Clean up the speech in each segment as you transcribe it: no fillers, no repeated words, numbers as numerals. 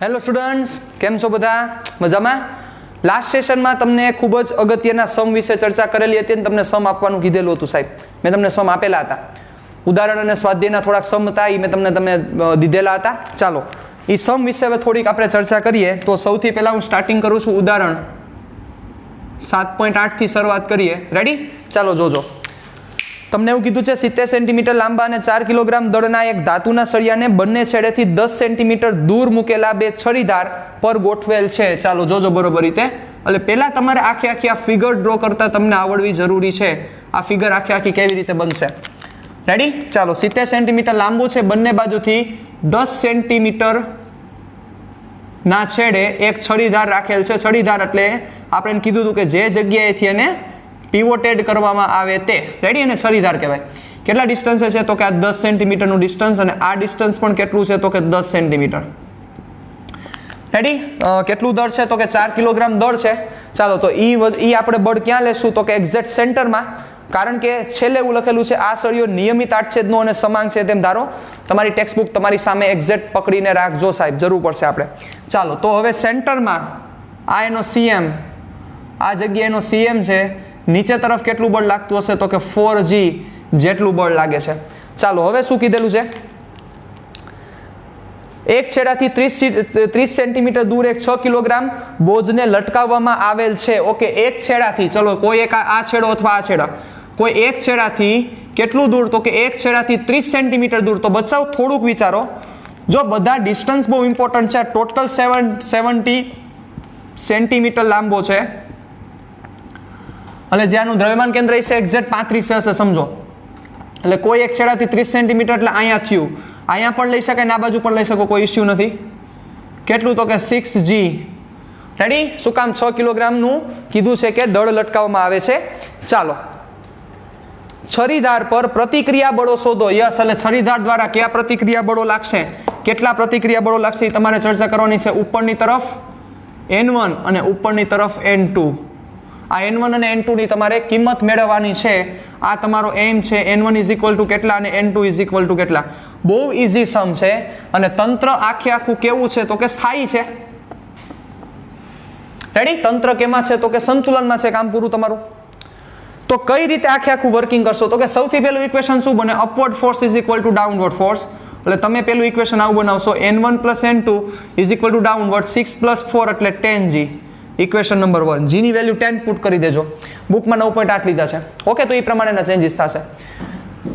Hello students, કેમ છો બધા? મજામાં? લાસ્ટ સેશનમાં તમને ખૂબ જ અગત્યના સમ વિશે ચર્ચા કરેલી હતી અને તમને સમ આપવાનું કીધેલું હતું સાહેબ. મેં તમને સમ આપેલા હતા. ઉદાહરણ અને સ્વાધ્યાયના થોડાક સમ હતા એ મેં તમને દીધેલા હતા. ચાલો એ સમ વિશે હવે થોડીક આપણે ચર્ચા કરીએ. તો સૌથી પહેલાં હું સ્ટાર્ટિંગ કરું છું ઉદાહરણ 7.8 થી શરૂઆત કરીએ. રેડી? ચાલો જોજો. તમને એવું કીધું છે 70 સેન્ટીમીટર લાંબા અને 4 કિલોગ્રામ દળના એક ધાતુના સળિયાને બંને છેડેથી 10 સેન્ટીમીટર દૂર મૂકેલા બે છરીદાર પર ગોઠવેલ છે. ચાલો જોજો બરોબર રીતે. એટલે પહેલા તમારે આખી આ ફિગર ડ્રો કરતા તમને આવડવી જરૂરી છે. આ ફિગર આખી કેવી રીતે બનશે. રેડી? ચાલો 70 સેન્ટીમીટર લાંબુ છે, બંને બાજુથી 10 સેન્ટીમીટર ના છેડે એક છરીદાર રાખેલ છે. છરીદાર એટલે આપણે કીધું હતું કે જે જગ્યાએથી એને પિવોટેડ કરવામાં આવે તે. રેડી? અને છરીદાર કહેવાય. કેટલા ડિસ્ટન્સ છે? તો કે આ 10 સેન્ટીમીટરનું ડિસ્ટન્સ અને આ ડિસ્ટન્સ પણ કેટલું છે? તો કે 10 સેન્ટીમીટર. રેડી? કેટલું દળ છે? તો કે 4 કિલોગ્રામ દળ છે. ચાલો તો ઈ આપણે બળ ક્યાં લેશું? તો કે એક્ઝેક્ટ સેન્ટરમાં. કારણ કે છેલ્લે એવું લખેલું છે આ સળિયો નિયમિત આડછેદનો અને સમાંગ છે તેમ ધારો. તમારી ટેક્સ્ટ બુક તમારી સામે એક્ઝેક્ટ પકડીને રાખજો સાહેબ, જરૂર પડશે આપણે. ચાલો તો હવે સેન્ટરમાં આ એનો સીએમ, આ જગ્યાએ એનો સીએમ છે. નીચે તરફ કેટલું બળ લાગતું હશે? તો કે 4G જેટલું બળ લાગે છે. ચાલો હવે શું કીધેલું છે? એક છેડાથી 30 સેન્ટીમીટર દૂર એક 6 કિલોગ્રામ બોજને લટકાવવામાં આવેલ છે. ઓકે, એક છેડાથી, ચલો કોઈ એક આ છેડો અથવા આ છેડા, કોઈ એક છેડાથી કેટલું દૂર? તો કે એક છેડાથી 30 સેન્ટીમીટર દૂર. તો બચાવ થોડુંક વિચારો. જો બધા ડિસ્ટન્સ બહુ ઇમ્પોર્ટન્ટ છે. ટોટલ 70 સેન્ટીમીટર લાંબો છે અને જ્યાંનું દ્રવ્યમાન કેન્દ્ર છે એક્ઝેક્ટ 35 હશે, સમજો. એટલે કોઈ એક છેડાથી 30 સેન્ટીમીટર એટલે અહીંયા થયું. અહીંયા પણ લઈ શકાય ને આ બાજુ પણ લઈ શકો, કોઈ ઇસ્યુ નથી. કેટલું? તો કે 6G. રેડી? શું કામ? 6 કિલોગ્રામનું કીધું છે કે દળ લટકાવવામાં આવે છે. ચાલો છરીદાર પર પ્રતિક્રિયા બળો શોધો. યસ, એટલે છરીદાર દ્વારા કયા પ્રતિક્રિયા બળો લાગશે, કેટલા પ્રતિક્રિયા બળો લાગશે એ તમારે ચર્ચા કરવાની છે. ઉપરની તરફ N1 અને ઉપરની તરફ N2. આ N1 અને N2 ની તમારે કિંમત મેળવવાની છે. આ તમારો એમ છે. N1 ઇઝ ઇક્વલ ટુ કેટલા અને N2 ઇઝ ઇક્વલ ટુ કેટલા. બહુ ઇઝી સમ છે અને તંત્ર આખું કેવું છે? તો કે સ્થાયી છે. રેડી? તંત્ર કેમાં છે? તો કે સંતુલનમાં છે. કામ પૂરું તમારું. તો કઈ રીતે આખું વર્કિંગ કરશો? તો કે સૌથી પહેલું ઇક્વેશન શું બને? Upward force is equal two downward force. એટલે તમે પહેલું ઇક્વેશન આવું બનાવશો. N1 plus N2 is equal two downward 6 plus 4 એટલે 10G. Equation number 1. G ની વેલ્યુ 10 પુટ કરી દેજો. બુકમાં 9.8 લીધા છે. ઓકે, તો એ પ્રમાણેના ચેન્જીસ થશે.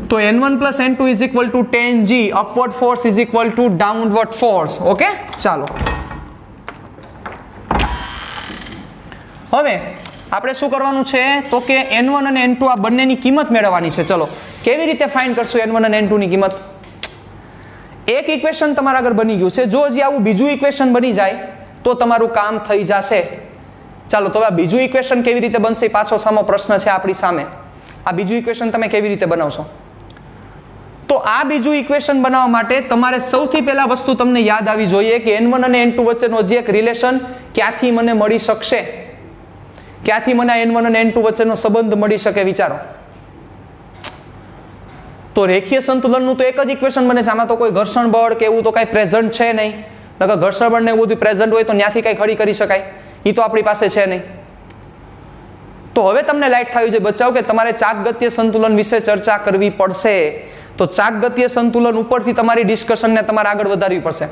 તો N1 plus N2 is equal two 10G. Upward force is equal two downward force. Okay, ચાલો હવે આપણે શું કરવાનું છે? તો કે N1 અને N2 આ બંનેની કિંમત મેળવવાની છે. ચલો કેવી રીતે ફાઇન્ડ કરશું N1 અને N2 ની કિંમત? એક ઇક્વેશન તમારા આગળ બની ગયું છે. જો હજી આવું બીજું ઇક્વેશન બની જાય તો તમારું કામ થઈ જશે. ચાલો તો આ બીજું ઇક્વેશન કેવી રીતે બનશે? પાછો સામો પ્રશ્ન છે આપણી સામે. આ બીજું ઇક્વેશન તમે કેવી રીતે બનાવશો? તો આ બીજું ઇક્વેશન બનાવવા માટે તમારે સૌથી પહેલા વસ્તુ તમને યાદ આવી જોઈએ કે N1 અને N2 વચ્ચેનો જે એક રિલેશન ક્યાંથી મને મળી શકશે, ક્યાંથી મને N1 અને N2 વચ્ચેનો સંબંધ મળી શકે? વિચારો. તો રેખીય સંતુલનનું તો એક જ ઇક્વેશન બને છે. આમાં તો કોઈ ઘર્ષણ બળ કે એવું તો કાંઈ પ્રેઝન્ટ છે નહીં. નકર ઘર્ષણ બળ ને એવું બધું પ્રેઝન્ટ હોય તો ત્યાંથી કંઈ ખડી કરી શકાય. એ તો આપણી પાસે છે નહીં. તો હવે તમને લાઈટ થયું છે બચાવ કે તમારે ચાકગતીય સંતુલન વિશે ચર્ચા કરવી પડશે. તો ચાકગતીય સંતુલન ઉપરથી તમારી ડિસ્કશનને તમારે આગળ વધારવી પડશે.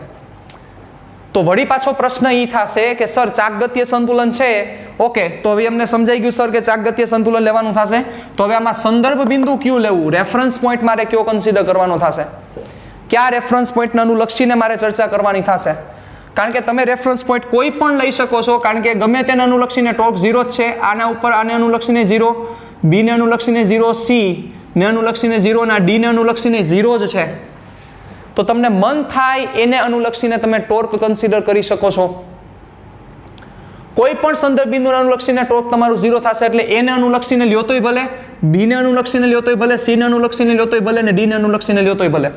તો વળી પાછો પ્રશ્ન એ થશે કે સર ચાકગતીય સંતુલન છે, ઓકે, તો હવે અમને સમજાઈ ગયું સર કે ચાકગતીય સંતુલન લેવાનું થશે. તો હવે આમાં સંદર્ભ બિંદુ કયું લેવું, રેફરન્સ પોઈન્ટ મારે કયો કન્સિડર કરવાનો થશે, કયા રેફરન્સ પોઈન્ટને અનુલક્ષીને મારે ચર્ચા કરવાની થશે? કારણ કે તમે રેફરન્સ પોઈન્ટ કોઈ પણ લઈ શકો છો. કારણ કે ગમે તેને અનુલક્ષીને ટોર્ક 0 જ છે. આના ઉપર આને અનુલક્ષીને 0, B ને અનુલક્ષીને 0, C ને અનુલક્ષીને 0 ના D ને અનુલક્ષીને 0 જ છે. તો તમને મન થાય એને અનુલક્ષીને તમે ટોર્ક કન્સિડર કરી શકો છો. કોઈ પણ સંદર્ભ બિંદુને અનુલક્ષીને ટોર્ક તમારું 0 થશે. એટલે એને અનુલક્ષીને લ્યો તોય ભલે, B ને અનુલક્ષીને લ્યો તોય ભલે, C ને અનુલક્ષીને લ્યો તોય ભલે ને D ને અનુલક્ષીને લ્યો તોય ભલે.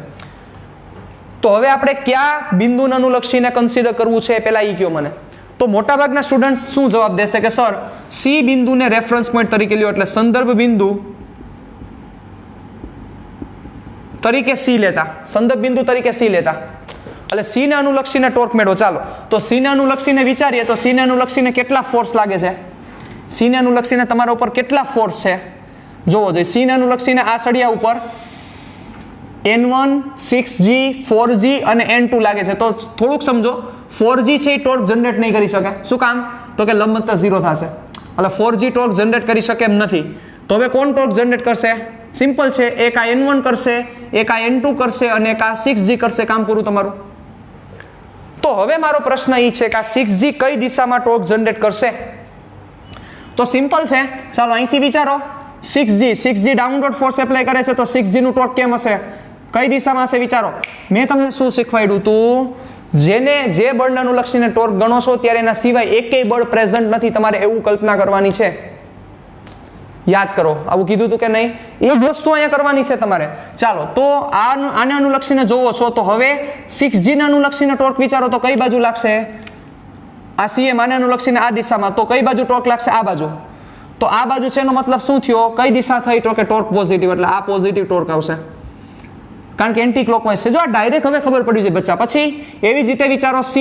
તો હવે આપણે કયા બિંદુને અનુલક્ષીને કન્સિડર કરવું છે પહેલા ઈ કયો મને. તો મોટાભાગના સ્ટુડન્ટ્સ શું જવાબ દેશે કે સર C બિંદુને રેફરન્સ પોઈન્ટ તરીકે લ્યો, એટલે સંદર્ભ બિંદુ તરીકે C લેતા, સંદર્ભ બિંદુ તરીકે C લેતા. એટલે સી ને અનુલક્ષીને ટોર્ક મેળવો. ચાલો તો સી ને અનુલક્ષીને વિચારીએ તો સી ને અનુલક્ષીને કેટલા ફોર્સ લાગે છે? સી ને અનુલક્ષીને તમારા ઉપર કેટલા ફોર્સ છે જોવો જોઈએ. સી ને અનુલક્ષીને આ સળિયા ઉપર N1, 6G, 4G અને N2 લાગે છે. તો થોડુંક સમજો, 4G છે એ ટોર્ક જનરેટ નહીં કરી શકે. શું કામ? તો કે લંબ અંતર 0 થશે, એટલે 4G ટોર્ક જનરેટ કરી શકે એમ નથી. તો હવે કોણ ટોર્ક જનરેટ કરશે? સિમ્પલ છે, એક આ N1 કરશે, એક આ N2 કરશે અને એક આ 6G કરશે. કામ પૂરું તમારું. તો હવે મારો પ્રશ્ન એ છે કે આ 6G કઈ દિશામાં ટોર્ક જનરેટ કરશે? તો સિમ્પલ છે, ચાલો અહીંથી વિચારો. 6G ડાઉનવર્ડ ફોર્સ એપ્લાય કરે છે, તો 6G નું ટોર્ક કેમ હશે? કઈ દિશામાં હશે વિચારો. મેં તમને શું શીખવાડ્યું તું? જે બળને અનુલક્ષીને ટોર્ક ગણો છો ત્યારે એના સિવાય એકેય બળ પ્રેઝન્ટ નથી, તમારે એવું કલ્પના કરવાની છે. યાદ કરો, આવું કીધું હતું કે નહીં? એ જ વસ્તુ અહીંયા કરવાની છે તમારે. ચાલો તો આને અનુલક્ષીને જોવો છો તો હવે 6G ને અનુલક્ષીને ટોર્ક વિચારો તો કઈ બાજુ લાગશે? આ CM આને અનુલક્ષીને આ દિશામાં, તો કઈ બાજુ ટોર્ક લાગશે? આ બાજુ. તો આ બાજુ છે એનો મતલબ શું થયો? કઈ દિશા થઈ? તો કે ટોર્ક પોઝિટિવ, એટલે આ પોઝિટિવ ટોર્ક આવશે, કારણ કે એન્ટી ક્લોકવાઇઝ છે. જો આ ડાયરેક્ટ હવે ખબર પડી જાય બચ્ચા. પછી એવી જ રીતે વિચારો, C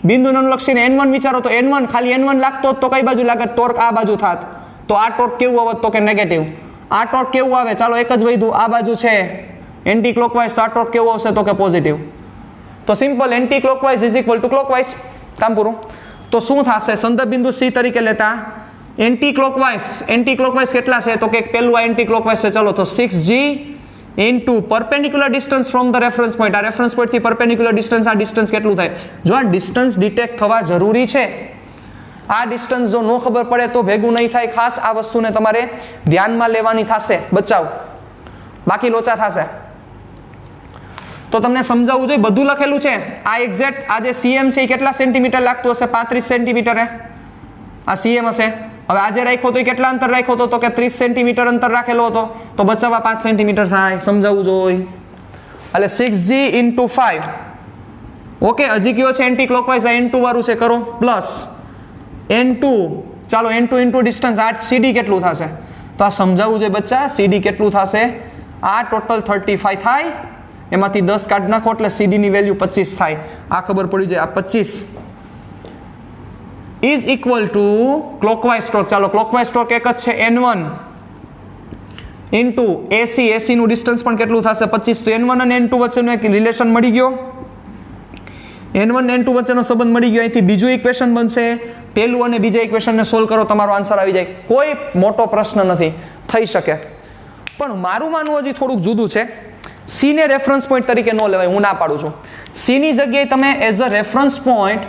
બિંદુને અનુલક્ષીને N1 વિચારો તો N1 ખાલી N1 લાગતો તો કઈ બાજુ લાગે? ટોર્ક આ બાજુ થાત. તો આ ટોર્ક કેવું આવત? તો કે નેગેટિવ. આ ટોર્ક કેવું આવે? ચાલો એક જ વધ્યું, આ બાજુ છે એન્ટી ક્લોકવાઇઝ, તો આ ટોર્ક કેવું આવશે? તો કે પોઝિટિવ. તો simple, anti clockwise is equal two clockwise. કામ પૂરું. તો શું થશે? સંદર્ભ બિંદુ C તરીકે લેતા એન્ટી ક્લોકવાઇઝ કેટલા છે? તો કે પેલું આ એન્ટી ક્લોકવાઇઝ છે. ચલો તો 6G into perpendicular distance from the reference point. આ રેફરન્સ પોઈન્ટથી પરપેન્ડિક્યુલર ડિસ્ટન્સ, આ ડિસ્ટન્સ કેટલું થાય? જો આ ડિસ્ટન્સ ડિટેક્ટ થવા જરૂરી છે, આ ડિસ્ટન્સ જો ન ખબર પડે તો ભેગું નહીં થાય. ખાસ આ વસ્તુને તમારે ધ્યાનમાં લેવાની થશે બચાવ, બાકી લોચા થશે. તો તમને સમજાવવું જોઈએ, બધું લખેલું છે. આ એક્ઝેક્ટ આ જે CM છે એ કેટલા સેન્ટીમીટર લાગતું હશે? 35 સેન્ટીમીટરે આ CM હશે. હવે આજે રાખ્યો તો કેટલા અંતર રાખ્યો હતો? તો કે 30 સેન્ટીમીટર અંતર રાખેલો હતો, તો બચાવવા 5 સેન્ટીમીટર થાય. સમજાવવું જોઈએ. એટલે 6G ઇન્ટુ 5. ઓકે, હજી કયો છે એન્ટી ક્લોકવાઇઝ? આ N2 વાળું છે, કરો પ્લસ N2. ચાલો N2 ઇન્ટુ ડિસ્ટન્સ, આ CD કેટલું થશે? તો આ સમજાવવું જોઈએ બચ્ચા, CD કેટલું થશે? આ ટોટલ 35 થાય, એમાંથી 10 કાઢી નાખો એટલે CD ની વેલ્યુ 25 થાય. આ ખબર પડી જાય. આ 25 is equal two clockwise torque. ચાલો ક્લોકવાઇઝ ટોર્ક એક જ છે, N1 ઇન્ટુ AC નું ડિસ્ટન્સ પણ કેટલું થશે? 25. તો N1 અને N2 વચ્ચેનો એક રિલેશન મળી ગયો, N1 અને N2 વચ્ચેનો સંબંધ મળી ગયો. અહીંથી બીજું ઇક્વેશન બનશે, પહેલું અને બીજા ઇક્વેશનને સોલ્વ કરો, તમારો આન્સર આવી જાય. કોઈ મોટો પ્રશ્ન નથી, થઈ શકે. પણ મારું માનવું હજી થોડુંક જુદું છે. C ને રેફરન્સ પોઈન્ટ તરીકે ન લેવાય, હું ના પાડું છું. C ની જગ્યાએ તમે એઝ અ રેફરન્સ પોઈન્ટ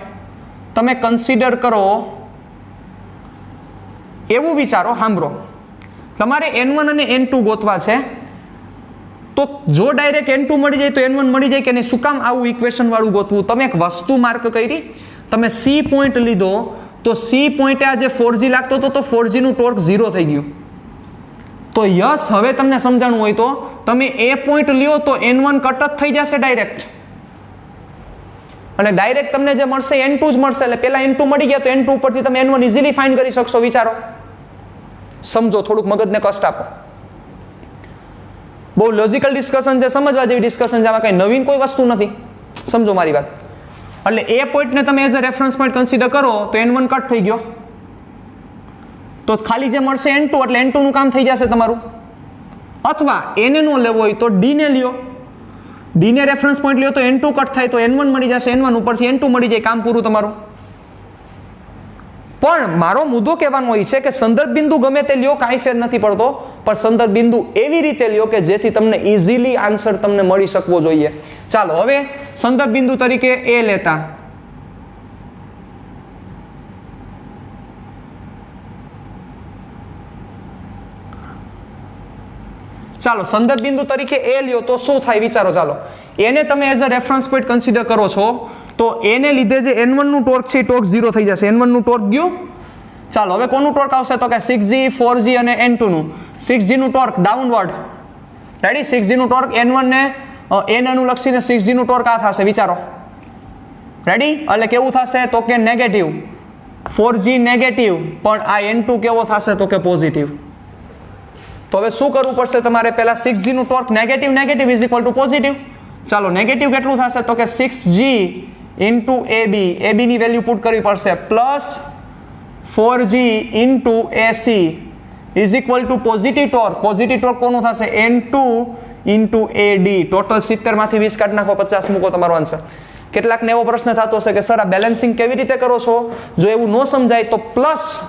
તમે કન્સિડર કરો એવું વિચારો. સાંભળો, તમારે N1 અને N2 ગોતવા છે, તો જો ડાયરેક્ટ N2 મળી જાય તો N1 મળી જાય કે નહીં? શું કામ આવું ઇક્વેશન વાળું ગોતવું? તમે એક વસ્તુ માર્ક કરી, તમે C પોઈન્ટ લીધો તો C પોઈન્ટે આ જે 4G લાગતો હતો તો 4G નું ટોર્ક 0 થઈ ગયું. તો યસ, હવે તમને સમજાણું હોય તો તમે એ પોઈન્ટ લ્યો તો N1 કટ જ થઈ જશે ડાયરેક્ટ, અને ડાયરેક્ટ તમને જે મળશે N2 જ મળશે. એટલે પેલા N2 મળી ગયા તો N2 ઉપરથી તમે N1 ઇઝીલી ફાઇન્ડ કરી શકશો. વિચારો, સમજો, થોડુંક મગજને કષ્ટ આપો. બહુ લોજિકલ ડિસ્કશન છે, સમજવા જેવી ડિસ્કશન છે, આમાં કઈ નવીન કોઈ વસ્તુ નથી. સમજો મારી વાત. એટલે એ પોઈન્ટને તમે as a reference point consider કરો તો N1 કટ થઈ ગયો, તો ખાલી જે મળશે N2, એટલે N2 નું કામ થઈ જશે તમારું. અથવા એને નો લેવો હોય તો D ને લ્યો, D ને રેફરન્સ પોઈન્ટ લ્યો તો N2 કટ થાય તો N1 મળી જશે, N1 ઉપરથી N2 મળી જાય, કામ પૂરું તમારું. પણ મારો મુદ્દો કહેવાનો એ છે કે સંદર્ભ બિંદુ ગમે તે લ્યો, કાંઈ ફેર નથી પડતો, પણ સંદર્ભ બિંદુ એવી રીતે લ્યો કે જેથી તમને ઇઝીલી આન્સર તમને મળી શકવો જોઈએ. ચાલો હવે સંદર્ભ બિંદુ તરીકે A લેતા, ચાલો સંદર્ભ બિંદુ તરીકે A લ્યો તો શું થાય વિચારો. ચાલો એને તમે as a reference point consider કરો છો તો એને લીધે જે N1 નું ટોર્ક છે ટોર્ક 0 થઈ જશે. N1 નું ટોર્ક ગયું. ચાલો હવે કોનું ટોર્ક આવશે? તો કે 6G, 4G અને N2 નું. 6G નું ટોર્ક ડાઉનવર્ડ, રેડી? 6G નું ટોર્ક N1 ને N અનુલક્ષીને 6G નું ટોર્ક આ થશે, વિચારો, રેડી? એટલે કેવું થશે? તો કે નેગેટિવ. 4G નેગેટિવ, પણ આ N2 કેવો થશે? તો કે પોઝિટિવ. તો હવે શું કરવું પડશે તમારે? પહેલા 6G નું torque negative is equal two positive. ચાલો નેગેટિવ કેટલું થશે તો કે 6G ઇન્ટુ AB ની વેલ્યુ પુટ કરવી પડશે plus 4G into AC is equal two positive torque કોનું થશે N2 ઇન્ટુ AD ટોટલ 70 માંથી 20 કાઢી નાખો 50 મૂકો તમારો આન્સર. કેટલાકને એવો પ્રશ્ન થતો હશે કે સર આ બેલેન્સિંગ કેવી રીતે કરો છો? જો એવું ન સમજાય તો પ્લસ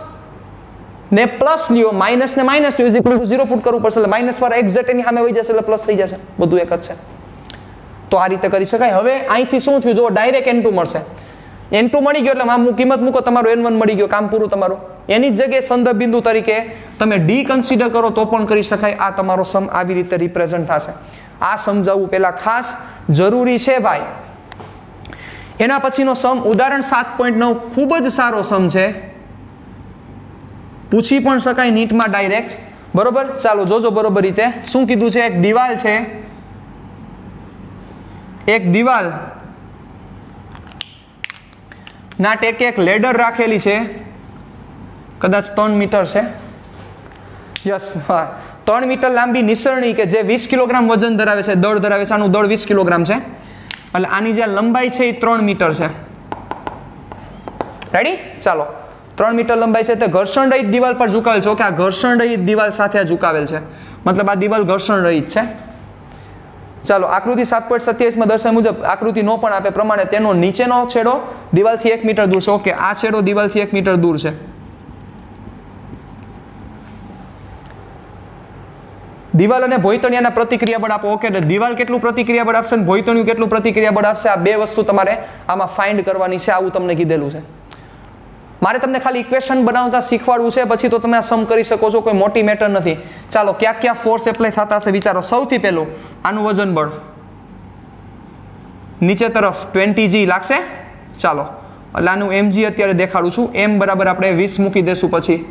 ને પ્લસ લ્યો, માઇનસ ને માઇનસ લ્યો, ઇઝ ઇક્વલ ટુ 0 પુટ કરવું પડશે એટલે માઇનસ વાળા એક્ઝેક્ટ એની સામે વહી જશે એટલે પ્લસ થઈ જશે. બધું એક જ છે. તો આ રીતે કરી શકાય. હવે અહીંથી શું થયું? જો ડાયરેક્ટ N2 મળશે. N2 મળી ગયો એટલે કિંમત મૂકો, તમારું N1 મળી ગયો, કામ પૂરું તમારું. એની જ જગ્યાએ સંદર્ભ બિંદુ તરીકે તમે D કન્સિડર કરો તો પણ કરી શકાય. આ તમારો સમ આવી રીતે રિપ્રેઝન્ટ થશે. આ સમજાવવું પહેલા ખાસ જરૂરી છે ભાઈ. એના પછીનો સમ ઉદાહરણ 7.9 ખૂબ જ સારો સમ છે, પૂછી પણ શકાય નીટમાં ડાયરેક્ટ. બરોબર, ચાલો જોજો બરોબર રીતે. શું કીધું છે? એક દિવાલ છે, એક દિવાલ ના ટેકે એક લેડર રાખેલી છે, કદાચ 3 મીટર છે. યસ, હા, 3 મીટર લાંબી નિસરણી કે જે 20 કિલોગ્રામ વજન ધરાવે છે, દળ ધરાવે છે. આનું દળ 20 કિલોગ્રામ છે એટલે આની જે લંબાઈ છે એ 3 મીટર છે. રેડી? ચાલો, 3 મીટર લંબાઈ છે તે ઘર્ષણ રહિત દિવાલ પર ઝુકાવેલ છે. કે આ ઘર્ષણ રહિત દિવાલ સાથે ઝુકાવેલ છે, મતલબ આ દિવાલ ઘર્ષણ રહિત છે. ચાલો, આકૃતિ 7.27 માં દર્શાવ્યા મુજબ આકૃતિ નો પણ આપે પ્રમાણે તેનો નીચેનો છેડો દિવાલથી 1 મીટર દૂર છે. ઓકે, આ છેડો દિવાલથી 1 મીટર દૂર છે. દિવાલ અને ભોંયતળિયાના પ્રતિક્રિયા બળ આપો. ઓકે, એટલે દિવાલ કેટલું પ્રતિક્રિયા બળ આપશે અને ભોંયતળિયું કેટલું પ્રતિક્રિયા બળ આપશે, આ બે વસ્તુ તમારે આમાં ફાઇન્ડ કરવાની છે. આવું તમને કીધેલું છે. મારે તમને ખાલી ઇક્વેશન બનાવતા શીખવાડવું છે, પછી તો તમે આ સમ કરી શકો છો, કોઈ મોટી મેટર નથી. ચાલો, ક્યાં ફોર્સ એપ્લાય થતા હશે વિચારો. સૌથી પહેલું આનું વજન બળ નીચે તરફ 20G લાગશે. ચાલો, એટલે આનું mg અત્યારે દેખાડું છું. m બરાબર આપણે 20 મૂકી દેશું પછી.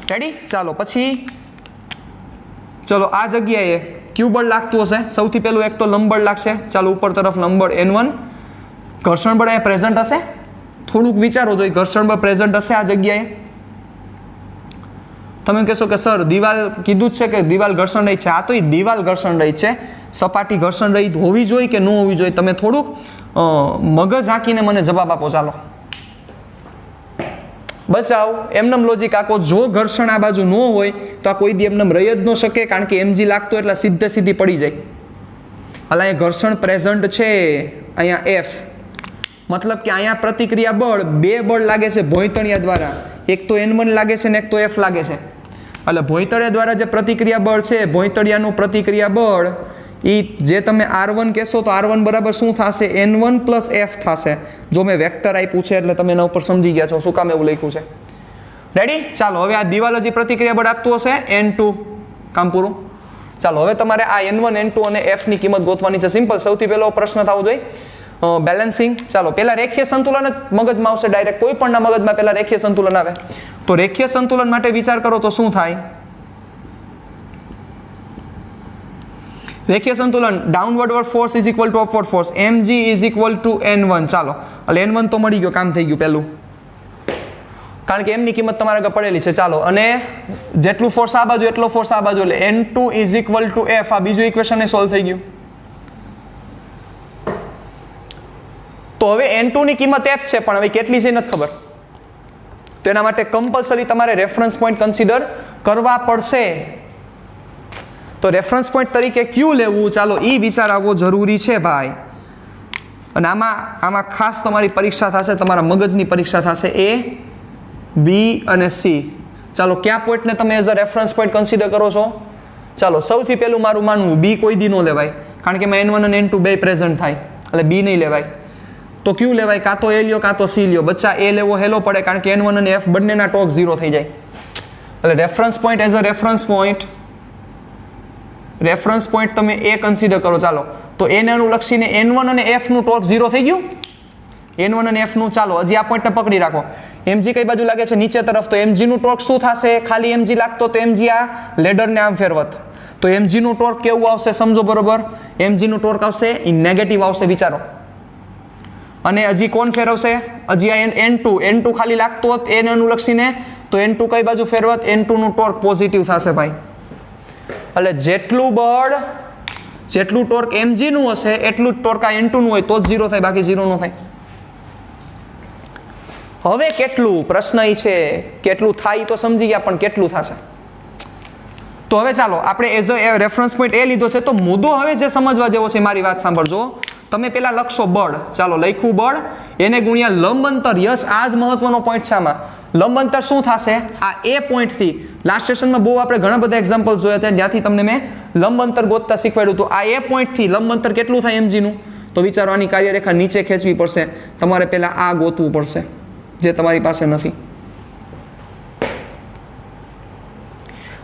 રેડી? ચાલો, પછી ચલો આ જગ્યાએ ક્યુ બળ લાગતું હશે. સૌથી પહેલું એક તો લંબબળ લાગશે. ચાલો, ઉપર તરફ લંબબળ N1. ઘર્ષણ બળ અહીંયા પ્રેઝન્ટ હશે. થોડુંક વિચારો જોઈએ, ઘર્ષણ બળ પ્રેઝન્ટ હશે આ જગ્યાએ. તમે કહેશો કે સર દિવાલ કીધું જ છે કે દિવાલ ઘર્ષણ રહિત છે. આ તો એ દિવાલ ઘર્ષણ રહિત છે, સપાટી ઘર્ષણ રહિત હોવી જોઈએ કે ન હોવી જોઈએ? તમે થોડુંક મગજ હાંકીને મને જવાબ આપો. ચાલો, બચાવ એમનેમ લોજિક આખો. જો ઘર્ષણ આ બાજુ ન હોય તો આ કોઈ દી એમનેમ રહી જ ન શકે, કારણ કે mg લાગતો એટલે સીધી પડી જાય. એટલે અહીંયા ઘર્ષણ પ્રેઝન્ટ છે, અહીંયા F, મતલબ કે અહીંયા પ્રતિક્રિયા બળ, બે બળ લાગે છે ભોંયતળિયા દ્વારા. એક તો N1 લાગે છે ને એક તો F લાગે છે. એટલે ભોંયતળિયા દ્વારા જે પ્રતિક્રિયા બળ છે, ભોંયતળિયાનું પ્રતિક્રિયા બળ, એ જે તમે R1 કહેશો તો R1 બરાબર શું થશે? N1 પ્લસ F થશે. જો મેં વેક્ટર આપ્યું છે એટલે તમે એના ઉપર સમજી ગયા છો શું કામ એવું લખ્યું છે. રેડી? ચાલો, હવે આ દિવાલ હજી પ્રતિક્રિયા બળ આપતું હશે N2. કામ પૂરું. ચાલો, હવે તમારે આ N1, N2 અને F ની કિંમત ગોતવાની છે. સિમ્પલ. સૌથી પહેલો પ્રશ્ન થવો જોઈએ બેલેન્સિંગ. ચાલો, પહેલા રેખીય સંતુલન જ મગજમાં આવશે ડાયરેક્ટ. કોઈ પણના મગજમાં પહેલા રેખીય સંતુલન આવે. તો રેખીય સંતુલન માટે વિચાર કરો તો શું થાય? રેખીય સંતુલન downward force is equal to upward force, mg is equal two N1. ચાલો, એટલે N1 તો મળી ગયો, કામ થઈ ગયું પહેલું, કારણ કે એમની કિંમત તમારે આગળ પડેલી છે. ચાલો, અને જેટલું ફોર્સ આ બાજુ એટલો ફોર્સ આ બાજુ, એટલે N2 is equal two F. આ બીજું ઇક્વેશન એ સોલ્વ થઈ ગયું. તો હવે N2 ની કિંમત F છે, પણ હવે કેટલી છે નથી ખબર. તો એના માટે કમ્પલસરી તમારે રેફરન્સ પોઈન્ટ કન્સિડર કરવા પડશે. તો રેફરન્સ પોઈન્ટ તરીકે ક્યુ લેવું, ચાલો એ વિચાર આવવો જરૂરી છે ભાઈ. અને આમાં ખાસ તમારી પરીક્ષા થશે, તમારા મગજની પરીક્ષા થશે A, B અને C. ચાલો, કયા પોઈન્ટને તમે as a reference point consider કરો છો? ચાલો, સૌથી પહેલું મારું માનવું B કોઈ દી ન લેવાય, કારણ કે એમાં N1 અને N2 બે પ્રેઝન્ટ થાય, એટલે B નહીં લેવાય. તો ક્યુ લેવાય, કાં તો A લ્યો કાં તો C લ્યો. બચ્ચા A લેવો હેલો પડે, કારણ કે N1 અને F બંનેના ટોર્ક 0 થઈ જાય. એટલે reference point as a reference point તમે A કન્સિડર કરો. ચાલો, તો A ને અનુલક્ષીને N1 અને F નું ટોર્ક 0 થઈ ગયું. N1 અને F નું. ચાલો, હજી આ પોઈન્ટને પકડી રાખો. mg કઈ બાજુ લાગે છે? નીચે તરફ. તો mg નું ટોર્ક શું થશે? ખાલી mg લાગતો તો mg આ લેડરને આમ ફેરવત, તો mg નું ટોર્ક કેવું આવશે? સમજો બરોબર. mg નું ટોર્ક આવશે એ નેગેટિવ આવશે, વિચારો. અને હજી કોણ ફેરવશે? હજી આ N2 ખાલી લાગતો હોત A ને અનુલક્ષીને, તો N2 કઈ બાજુ ફેરવત? N2 નું ટોર્ક પોઝિટિવ થશે ભાઈ. એટલે જેટલું બળ જેટલું ટોર્ક mg નું હશે એટલું જ ટોર્ક આ n2 નું હોય તો જ 0 થાય, બાકી 0 ન થાય. હવે કેટલું, પ્રશ્ન એ છે કેટલું થાય તો સમજી ગયા, પણ કેટલું થશે? તો હવે ચાલો આપણે એઝ અ રેફરન્સ પોઈન્ટ એ લીધો છે. તો મુદ્દો હવે જે સમજવા જેવો છે, મારી વાત સાંભળજો. તમે પેલા લખશો બળ, ચાલો લખ્યું બળ, એને ગુણ્યા લંબ અંતર. યસ, આ જ મહત્વનો પોઈન્ટ છે આમાં. લંબ અંતર શું થશે? આ એ પોઈન્ટથી લાસ્ટ સેશનમાં બહુ આપણે ઘણા બધા એક્ઝામ્પલ્સ જોયા હતા, જ્યાંથી તમને મેં લંબ અંતર ગોતતા શીખવાડ્યું હતું. આ એ પોઈન્ટથી લંબ અંતર કેટલું થાય mg નું? તો વિચારો, આની કાર્યરેખા નીચે ખેંચવી પડશે. તમારે પહેલા આ ગોતવું પડશે, જે તમારી પાસે નથી.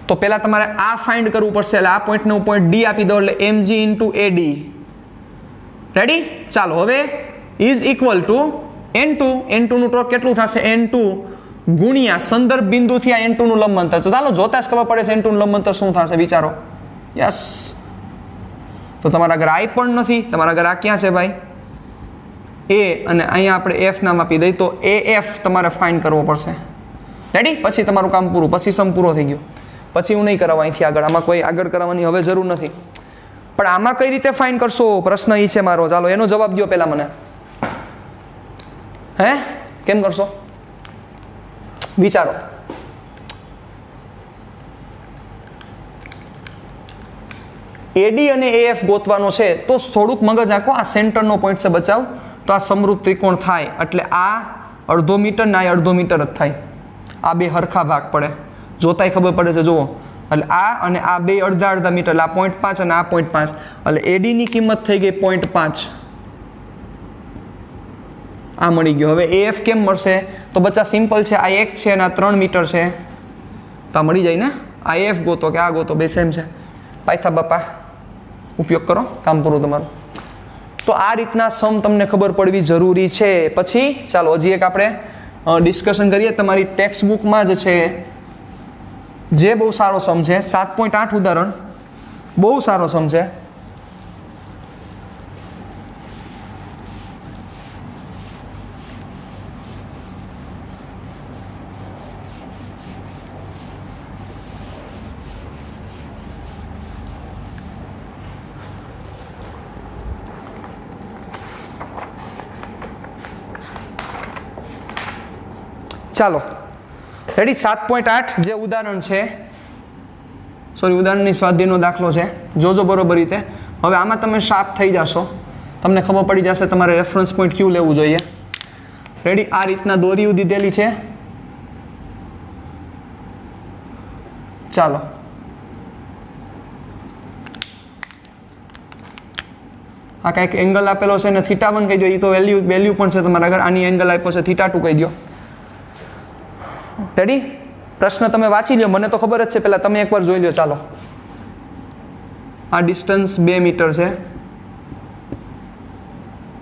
તો પહેલા તમારે આ ફાઇન્ડ કરવું પડશે. એટલે આ પોઈન્ટને હું પોઈન્ટ ડી આપી દઉં, એટલે mg ઇન્ટુ AD. રેડી? ચાલો, હવે is equal two n2. n2 નું ટોર્ક કેટલું થશે? n2 ગુણ્યા સંદર્ભ બિંદુથી આ n2 નું લંબ અંતર. તો ચાલો જોતા જ ખબર પડે છે n2 નું લંબ અંતર શું થશે, વિચારો. યસ, તો તમારા આગળ આઈ પણ નથી, તમારા આગળ આ ક્યાં છે ભાઈ? એ, અને અહીંયા આપણે f નામ આપી દઈએ. તો AF તમારે ફાઇન્ડ કરવો પડશે. રેડી? પછી તમારું કામ પૂરું, પછી સમ પૂરો થઈ ગયો. પછી હું નહીં કરાવવા અહીંથી આગળ, આમાં કોઈ આગળ કરાવવાની હવે જરૂર નથી. પણ આમાં કઈ રીતે ફાઇન્ડ કરશો, પ્રશ્ન એ છે મારો. ચાલો એનો જવાબ દો પહેલા મને. હે, કેમ કરશો વિચારો. AD અને AF ગોતવાનો છે, તો થોડુંક મગજ આખો. આ સેન્ટરનો પોઈન્ટ છે બચાવ, તો આ સમરૂપ ત્રિકોણ થાય એટલે આ અડધો મીટર ને આ અડધો મીટર જ થાય. આ બે હરખા ભાગ પડે, જોતાય ખબર પડે છે. જુઓ, એટલે આ અને આ બે અડધા અડધા મીટર, એટલે આ 0.5 અને આ 0.5, એટલે AD ની કિંમત થઈ ગઈ 0.5. આ મળી ગયો. હવે AF કેમ મળશે? તો બચ્ચા સિમ્પલ છે. આ 1 છે અને આ 3 મીટર છે, તો આ મળી જાય ને. આ AF ગોતો કે આ ગોતો, બે સેમ છે. પાયથા બાપા ઉપયોગ કરો, કામ પૂરું તમારું. તો આ રીતના સમ તમને ખબર પડવી જરૂરી છે. પછી ચાલો હજી એક આપણે ડિસ્કશન કરીએ. તમારી ટેક્સ્ટ બુકમાં જ છે, જે બહુ સારો સમ છે, 7.8 ઉદાહરણ, બહુ સારો સમ છે. ચાલો રેડી? 7.8 જે ઉદાહરણ છે, સોરી ઉદાહરણની સ્વાધ્યાયનો દાખલો છે, જોજો બરોબર રીતે. હવે આમાં તમે શાર્પ થઈ જશો, તમને ખબર પડી જશે તમારે રેફરન્સ પોઈન્ટ ક્યુ લેવું જોઈએ. રેડી? આ રીતના દોરીઓ દીધેલી છે. ચાલો, આ કાંઈક એંગલ આપેલો છે ને θ1 કહી દો. એ તો વેલ્યુ પણ છે તમારા આગળ. આની એંગલ આપ્યો છે θ2 કહી દો. રેડી? પ્રશ્ન તમે વાંચી લો, મને તો ખબર જ છે, પહેલા તમે એકવાર જોઈ લો. ચાલો, આ ડિસ્ટન્સ 2 મીટર છે.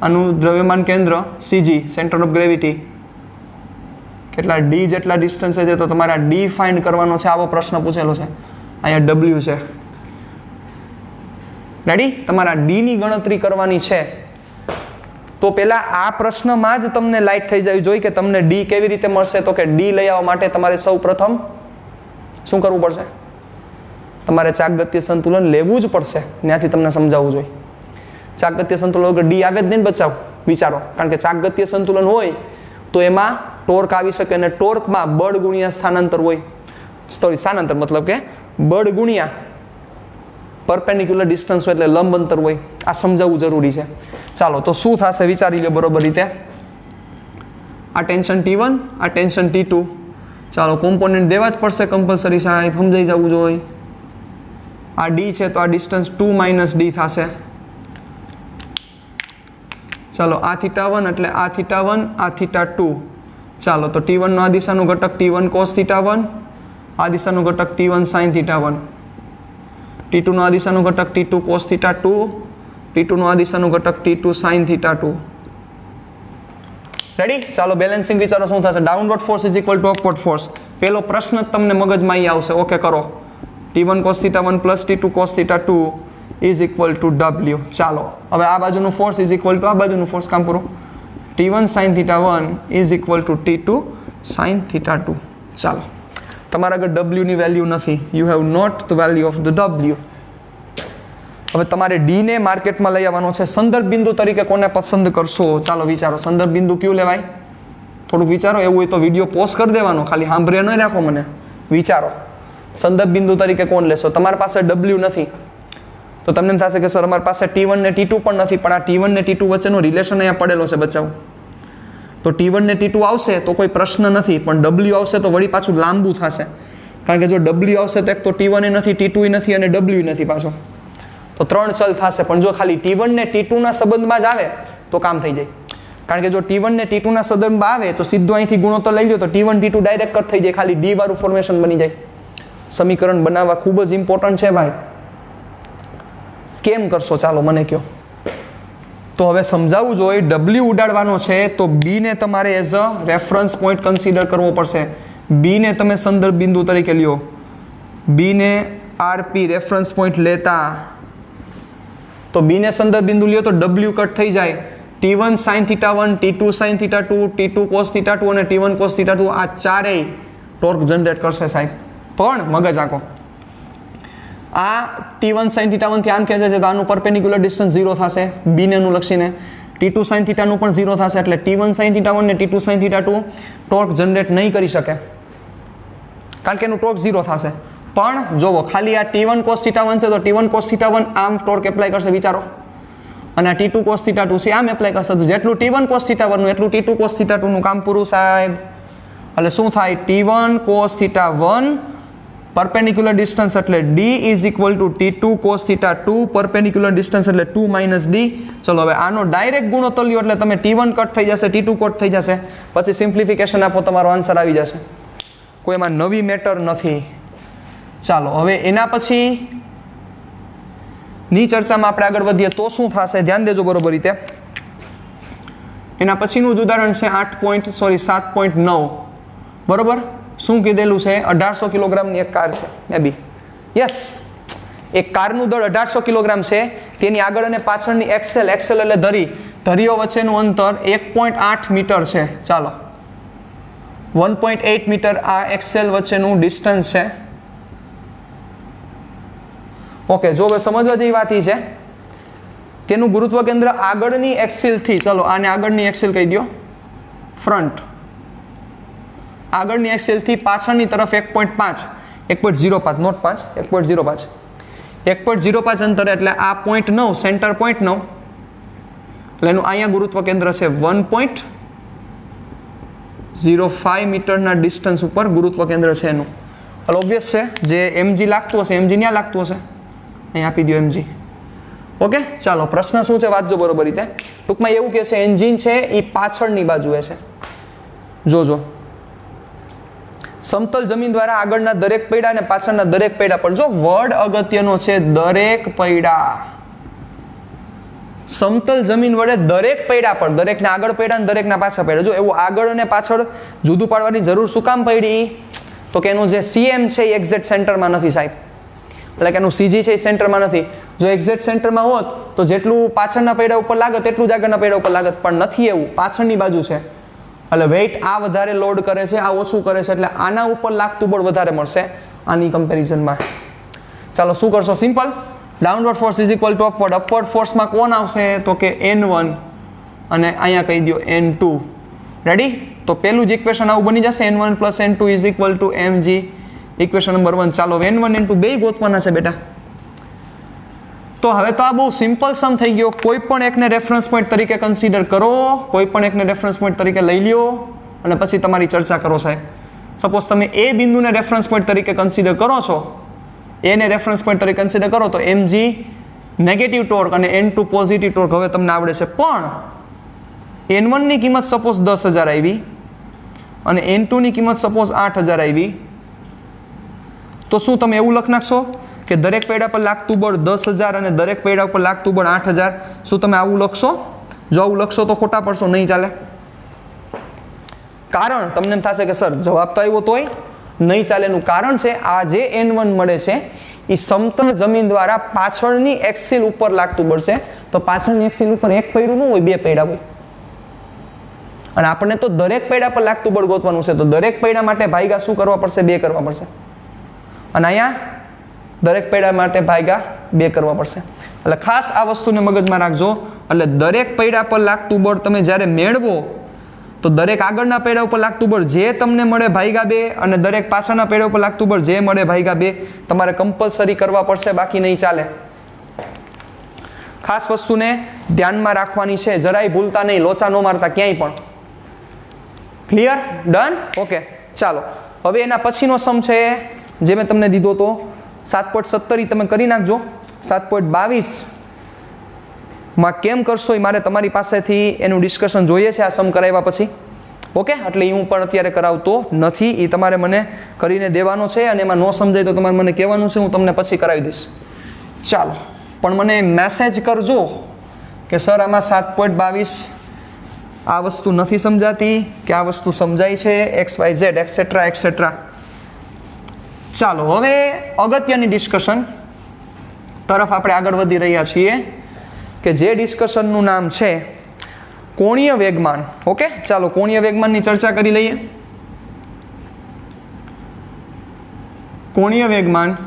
આનું દ્રવ્યમાન કેન્દ્ર CG, સેન્ટર ઓફ ગ્રેવિટી, કેટલા D જેટલા ડિસ્ટન્સ છે, તો તમારે આ D ફાઇન્ડ કરવાનો છે. આવો પ્રશ્ન પૂછેલો છે. અહીંયા W છે. રેડી? તમારા D ની ગણતરી કરવાની છે. તો પહેલા આ પ્રશ્નમાં જ તમને લાઈટ થઈ જવી જોઈએ કે તમને D કેવી રીતે મળશે. તો કે D લઈ આવવા માટે તમારે સૌ પ્રથમ શું કરવું પડશે? તમારે ચાકગત્ય સંતુલન લેવું જ પડશે. ત્યાંથી તમને સમજાવવું જોઈએ. ચાકગત્ય સંતુલન વગર D આવે જ નહીં બચાવ, વિચારો. કારણ કે ચાકગત્ય સંતુલન હોય તો એમાં ટોર્ક આવી શકે, અને ટોર્કમાં બળ ગુણ્યા સ્થાનાંતર હોય. સોરી, સ્થાનાંતર મતલબ કે બળ ગુણ્યા પરપેન્ડિક્યુલર ડિસ્ટન્સ હોય, એટલે લંબ અંતર હોય. આ સમજાવવું જરૂરી છે. ચાલો, તો શું થશે વિચારી લો બરોબર રીતે. આ ટેન્શન T1, આ ટેન્શન T2. ચાલો, કોમ્પોનન્ટ દેવા જ પડશે કમ્પલસરી, સાહેબ સમજાઈ જવું જોઈએ. આ D છે તો આ ડિસ્ટન્સ 2 - D થશે. ચાલો, આ θ1 એટલે આ θ1, આ θ2. ચાલો, તો T1 નો આ દિશાનું ઘટક T1 cos θ1, આ દિશાનું ઘટક T1 sin θ1. T2 નો આ દિશાનું ઘટક T2 cos θ2, T2 નો આ દિશાનું ઘટક T2 sin θ2. રેડી? ચાલો, બેલેન્સિંગ વિચારો શું થશે. Downward force is equal to upward force. પહેલો પ્રશ્ન જ તમને મગજમાં અહીં આવશે. ઓકે કરો. T1 cos θ1 plus T2 cos θ2 is equal to W. ચાલો, હવે આ બાજુનું ફોર્સ ઇઝ ઇક્વલ ટુ આ બાજુનું ફોર્સ. કામ પૂરું. T1 sin θ1 is equal to T2 sin θ2. ચાલો, તમારા આગળ W ની વેલ્યુ નથી. You have not the value of the W. હવે તમારે ડી ને માર્કેટમાં લઈ આવવાનો છે. સંદર્ભ બિંદુ તરીકે કોને પસંદ કરશો? ચાલો વિચારો. સંદર્ભ બિંદુ કયું લેવાય? થોડુંક વિચારો. એવું હોય તો વિડીયો પોઝ કરી દેવાનો, ખાલી સાંભળે ન રાખો મને. વિચારો, સંદર્ભ બિંદુ તરીકે કોણ લેશો? તમારી પાસે W નથી તો તમને એમ થશે કે સર અમારી પાસે T1 ને T2 પણ નથી, પણ આ T1 ને T2 વચ્ચેનો રિલેશન અહીંયા પડેલો છે બચાવ. તો T1 ને T2 આવશે તો કોઈ પ્રશ્ન નથી, પણ W આવશે તો વળી પાછું લાંબુ થશે. કારણ કે જો W આવશે તો એક તો T1 એ નથી, T2 એ નથી અને W નથી પાછો, તો 3 ચલ થશે. પણ જો ખાલી T1 ને T2 ના સંબંધમાં જ આવે તો કામ થઈ જાય. કારણ કે જો T1 ને T2 ના સંબંધમાં આવે તો સીધું અહીંથી ગુણોત્તર લઈ લો તો T1 T2 ડાયરેક્ટ કટ થઈ જાય, ખાલી D વાળું ફોર્મેશન બની જાય. સમીકરણ બનાવવા ખૂબ જ ઇમ્પોર્ટન્ટ છે ભાઈ. કેમ કરશો ચાલો મને કહો. તો હવે સમજાવવું જોઈએ. W ઉડાડવાનો છે તો B ને તમારે as a reference point consider કરવો પડશે. B ને તમે સંદર્ભ બિંદુ તરીકે લ્યો. B ને RP રેફરન્સ પોઈન્ટ લેતા તો B ને સંદર્ભ બિંદુ લ્યો તો W કટ થઈ જાય. T1 sin θ1, T2 sin θ2, T2 cos θ2 અને T1 cos θ2 આ ચારેય ટોર્ક જનરેટ કરશે સાહેબ. પણ મગજ આંકો, આ T1 sin θ1 થી આમ ખેંચે છે તો આનું પરપેન્ડિક્યુલર ડિસ્ટન્સ 0 થશે B ને નું લક્ષીને. T2 sin θ નું પણ 0 થશે એટલે T1 sin θ1 ને T2 sin θ2 ટોર્ક જનરેટ નહીં કરી શકે, કારણ કે એનું ટોર્ક 0 થશે. પણ જોવો ખાલી આ T1 cos θ1 છે તો T1 cos θ1 આમ ટોર્ક એપ્લાય કરશે વિચારો, અને આ T2 cos θ2 છે આમ એપ્લાય કરશે. તો જેટલું T1 cos θ1 નું એટલું T2 cos θ2 નું કામ પૂરું સાહેબ. એટલે શું થાય? T1 cos θ1 પરપેન્ડિક્યુલર ડિસ્ટન્સ એટલે D is equal to T2 cos θ2 perpendicular distance એટલે 2 માઇનસ D. ચલો હવે આનો ડાયરેક્ટ ગુણોત્તર લ્યો એટલે તમે T1 કટ થઈ જશે, T2 કટ થઈ જશે, પછી સિમ્પ્લિફિકેશન આપો, તમારો આન્સર આવી જશે. કોઈ એમાં નવી મેટર નથી. ચાલો હવે એના પછી ની ચર્ચામાં આપણે આગળ વધીએ તો શું થશે ધ્યાન દેજો બરોબર રીતે. એના પછીનું જ ઉદાહરણ છે 7.9 બરોબર. શું કીધેલું છે? 1800 કિલોગ્રામની એક કાર છે મે બી. યસ, એક કારનું દળ 1800 કિલોગ્રામ છે. તેની આગળ અને પાછળની એક્સેલ એટલે ધરીઓ વચ્ચેનું અંતર 1.8 મીટર છે. ચાલો 1.8 મીટર આ એક્સેલ વચ્ચેનું ડિસ્ટન્સ છે. ઓકે, જો હવે સમજવા જેવી વાત એ છે, તેનું ગુરુત્વ કેન્દ્ર આગળની એક્સિલથી, ચલો આને આગળની એક્સિલ કહી દો, ફ્રન્ટ, આગળની એક્સિલથી પાછળની તરફ 1.05 નોટ 5 1.05 અંતરે, એટલે આ પોઈન્ટ 9 સેન્ટર પોઈન્ટ 9 એટલે એનું અહીંયા ગુરુત્વ કેન્દ્ર છે 1.05 મીટરના ડિસ્ટન્સ ઉપર ગુરુત્વ કેન્દ્ર છે એનું. એટલે ઓબ્વિયસ છે જે mg લાગતું હશે mg ન્યા લાગતું હશે, અહીં આપી દો mg. ઓકે, ચાલો પ્રશ્ન શું છે વાંચજો બરોબર રીતે. ટૂંકમાં એવું કે છે એન્જિન છે એ પાછળની બાજુએ છે. જોજો, સમતલ જમીન દ્વારા આગળના દરેક પૈડા અને પાછળના દરેક પૈડા પર, જો વર્ડ અગત્યનો છે દરેક પૈડા, સમતલ જમીન વડે દરેક પૈડા પર, દરેકના આગળ પૈડા અને દરેકના પાછળ પૈડા. જો એવું આગળ અને પાછળ જુદું પાડવાની જરૂર શું કામ પડી? તો કે એનું જે CM છે એ એક્ઝેક્ટ સેન્ટરમાં નથી સાહેબ, એટલે કે એનું CG છે એ સેન્ટરમાં નથી. જો એક્ઝેક્ટ સેન્ટરમાં હોત તો જેટલું પાછળના પૈડા ઉપર લાગત એટલું જ આગળના પૈડા ઉપર લાગત, પણ નથી એવું, પાછળની બાજુ છે. એટલે વેઇટ આ વધારે લોડ કરે છે, આ ઓછું કરે છે, એટલે આના ઉપર લાગતું બળ વધારે મળશે આની કમ્પેરિઝનમાં. ચાલો શું કરશો? Simple, downward force is equal to upward. Upward ફોર્સમાં કોણ આવશે? તો કે N1 અને અહીંયા કહી દો N2. રેડી? તો પેલું જ ઇક્વેશન આવું બની જશે, N1 plus N2 is equal two mg. Equation number 1. ચાલો N1 N2 બે ગોતવાના છે બેટા. તો હવે તો આ બહુ સિમ્પલ સમ થઈ ગયો. કોઈ પણ એકને રેફરન્સ પોઈન્ટ તરીકે કન્સિડર કરો, કોઈ પણ એકને રેફરન્સ પોઈન્ટ તરીકે લઈ લ્યો અને પછી તમારી ચર્ચા કરો સાહેબ. સપોઝ તમે એ બિંદુને રેફરન્સ પોઈન્ટ તરીકે કન્સિડર કરો છો, એને રેફરન્સ પોઈન્ટ તરીકે કન્સિડર કરો તો mg નેગેટિવ ટોર્ક અને N2 પોઝિટિવ ટોર્ક હવે તમને આવડે છે. પણ N1 ની કિંમત સપોઝ 10,000 આવી અને N2 ની કિંમત સપોઝ 8,000 આવી, તો શું તમે એવું લખ નાખશો કે દરેક પૈડા પર લાગતું બળ 10,000 અને દરેક પૈડા ઉપર લાગતું બળ 8,000? શું તમે આવું લખશો? જો આવું લખશો તો ખોટા પડશો, નહીં ચાલે. કારણ તમને એમ થશે કે સર જવાબ તો આવ્યો તોય નહીં ચાલે. એનું કારણ છે આ જે N1 મળે છે એ સમતલ જમીન દ્વારા પાછળની એક્સિલ ઉપર લાગતું બળ છે. તો પાછળની એક્સિલ ઉપર એક પૈડું ન હોય, બે પૈડા હોય, અને આપણને તો દરેક પૈડા પર લાગતું બળ ગોતવાનું છે. તો દરેક પૈડા માટે ભાગ્યા શું કરવા પડશે? 2 કરવા પડશે. અને અહીંયા દરેક પૈડા માટે ભાગ્યા 2 કરવા પડશે. એટલે ખાસ આ વસ્તુને મગજમાં રાખજો. એટલે દરેક પૈડા પર લાગતું બળ તમે જ્યારે મેળવો તો દરેક આગળના પૈડા ઉપર લાગતું બળ જે તમને મળે ભાગ્યા 2 અને દરેક પાછળના પૈડા ઉપર લાગતું બળ જે મળે ભાગ્યા 2 તમારે કમ્પલસરી કરવા પડશે, બાકી નહીં ચાલે. ખાસ વસ્તુને ધ્યાનમાં રાખવાની છે, જરાય ભૂલતા નહીં, લોચા ન મારતા ક્યાંય પણ. ક્લિયર? ડન? ઓકે, ચાલો. હવે એના પછીનો સમ છે જે મેં તમને દીધો તો 7.70 તમે કરી નાખજો. 7.22 માં કેમ કરશો એ મારે તમારી પાસેથી એનું ડિસ્કશન જોઈએ છે આ સમ કરાવ્યા પછી. ઓકે, એટલે એ હું પણ અત્યારે કરાવતો નથી, એ તમારે મને કરીને દેવાનો છે અને એમાં ન સમજાય તો તમારે મને કહેવાનું છે, હું તમને પછી કરાવી દઈશ. ચાલો, પણ મને મેસેજ કરજો કે સર આમાં 7.22 આ વસ્તુ નથી સમજાતી કે આ વસ્તુ સમજાય છે, XYZ એક્સેટ્રા એક્સેટ્રા. ચાલો, હવે અગત્યની ડિસ્કશન તરફ આપણે આગળ વધી રહ્યા છીએ કે જે ડિસ્કશનનું નામ છે કોણીય વેગમાન. ઓકે, ચાલો કોણીય વેગમાનની ચર્ચા કરી લઈએ. કોણીય વેગમાન